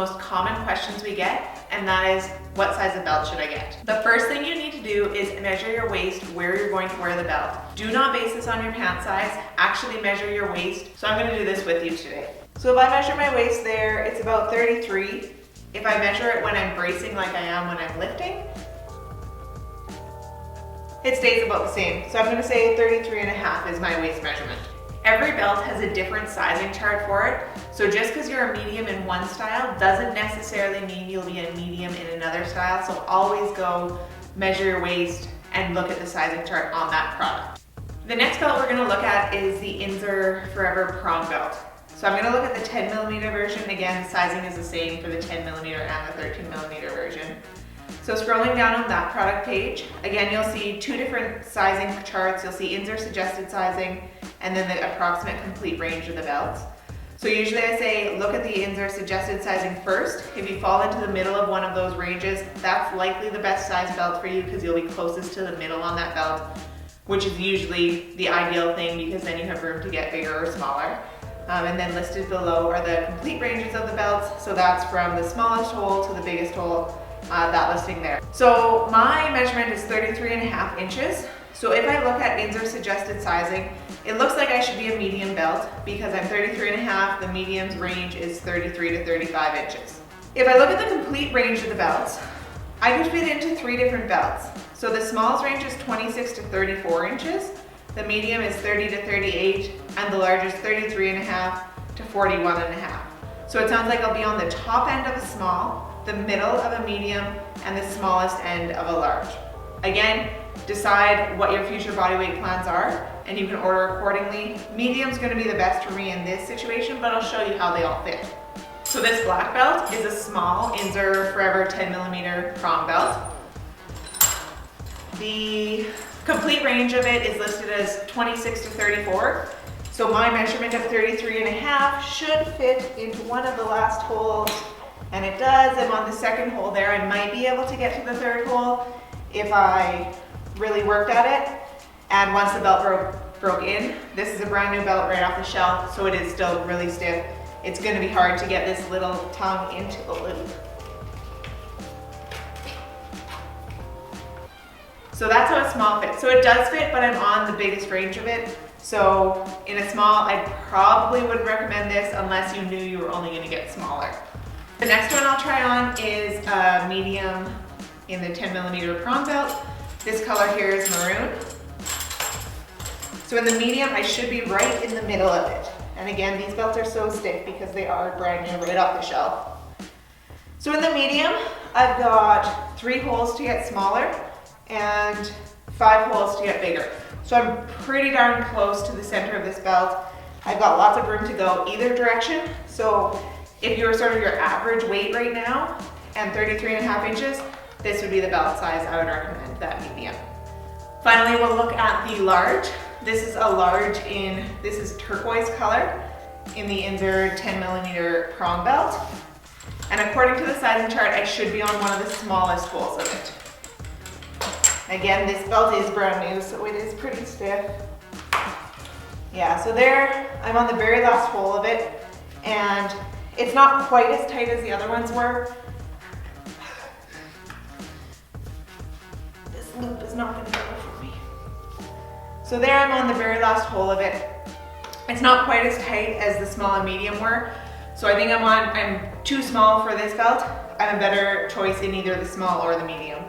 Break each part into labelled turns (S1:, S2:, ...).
S1: most common questions we get, and that is, what size of belt should I get? The first thing you need to do is measure your waist where you're going to wear the belt. Do not base this on your pant size, actually measure your waist. So I'm gonna do this with you today. So if I measure my waist there, it's about 33. If I measure it when I'm bracing like I am when I'm lifting, it stays about the same. So I'm gonna say 33.5 is my waist measurement. Every belt has a different sizing chart for it. So just because you're a medium in one style doesn't necessarily mean you'll be a medium in another style. So always go measure your waist and look at the sizing chart on that product. The next belt we're gonna look at is the Inzer Forever Prong belt. So I'm gonna look at the 10mm version. Again, the sizing is the same for the 10mm and the 13mm version. So scrolling down on that product page, again, you'll see two different sizing charts. You'll see Inzer suggested sizing and then the approximate complete range of the belts. So usually I say, look at the Inzer suggested sizing first. If you fall into the middle of one of those ranges, that's likely the best size belt for you because you'll be closest to the middle on that belt, which is usually the ideal thing because then you have room to get bigger or smaller. And then listed below are the complete ranges of the belts. So that's from the smallest hole to the biggest hole, that listing there. So my measurement is 33.5 inches. So if I look at Inzer suggested sizing, it looks like I should be a medium belt because I'm 33.5, the medium's range is 33 to 35 inches. If I look at the complete range of the belts, I could fit into 3 different belts. So the smallest range is 26 to 34 inches, the medium is 30 to 38, and the large is 33.5 to 41.5. So it sounds like I'll be on the top end of a small, the middle of a medium, and the smallest end of a large. Again, decide what your future body weight plans are and you can order accordingly. Medium's gonna be the best for me in this situation, but I'll show you how they all fit. So this black belt is a small Inzer Forever 10mm prong belt. The complete range of it is listed as 26 to 34. So my measurement of 33.5 should fit into one of the last holes, and it does. I'm on the second hole there. I might be able to get to the third hole if I really worked at it. And once the belt broke in, this is a brand new belt right off the shelf, so it is still really stiff. It's gonna be hard to get this little tongue into the loop. So that's how a small fits. So it does fit, but I'm on the biggest range of it. So in a small, I probably wouldn't recommend this unless you knew you were only gonna get smaller. The next one I'll try on is a medium in the 10mm prong belt. This color here is maroon. So in the medium, I should be right in the middle of it. And again, these belts are so stiff because they are brand new right off the shelf. So in the medium, I've got 3 holes to get smaller and 5 holes to get bigger. So I'm pretty darn close to the center of this belt. I've got lots of room to go either direction. So if you're sort of your average weight right now and 33.5 inches, this would be the belt size I would recommend, that medium. Finally, we'll look at the large. This is a large this is turquoise color in the Inzer 10mm prong belt. And according to the sizing chart, I should be on one of the smallest holes of it. Again, this belt is brand new, so it is pretty stiff. Yeah, so there, I'm on the very last hole of it, and it's not quite as tight as the other ones were. This loop is not gonna go for me. So there I'm on the very last hole of it. It's not quite as tight as the small and medium were, so I think I'm too small for this belt. I'm a better choice in either the small or the medium.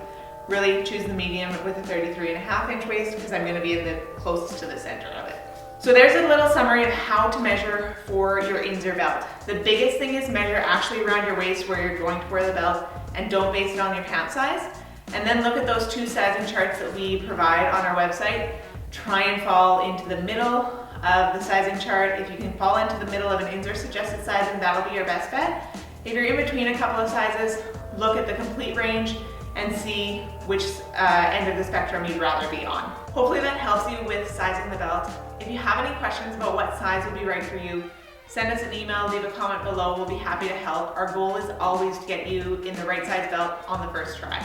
S1: Really choose the medium with a 33.5 inch waist because I'm gonna be in the closest to the center of it. So there's a little summary of how to measure for your Inzer belt. The biggest thing is measure actually around your waist where you're going to wear the belt and don't base it on your pant size. And then look at those 2 sizing charts that we provide on our website. Try and fall into the middle of the sizing chart. If you can fall into the middle of an Inzer suggested sizing, that'll be your best bet. If you're in between a couple of sizes, look at the complete range and see which end of the spectrum you'd rather be on. Hopefully that helps you with sizing the belt. If you have any questions about what size would be right for you, send us an email, leave a comment below. We'll be happy to help. Our goal is always to get you in the right size belt on the first try.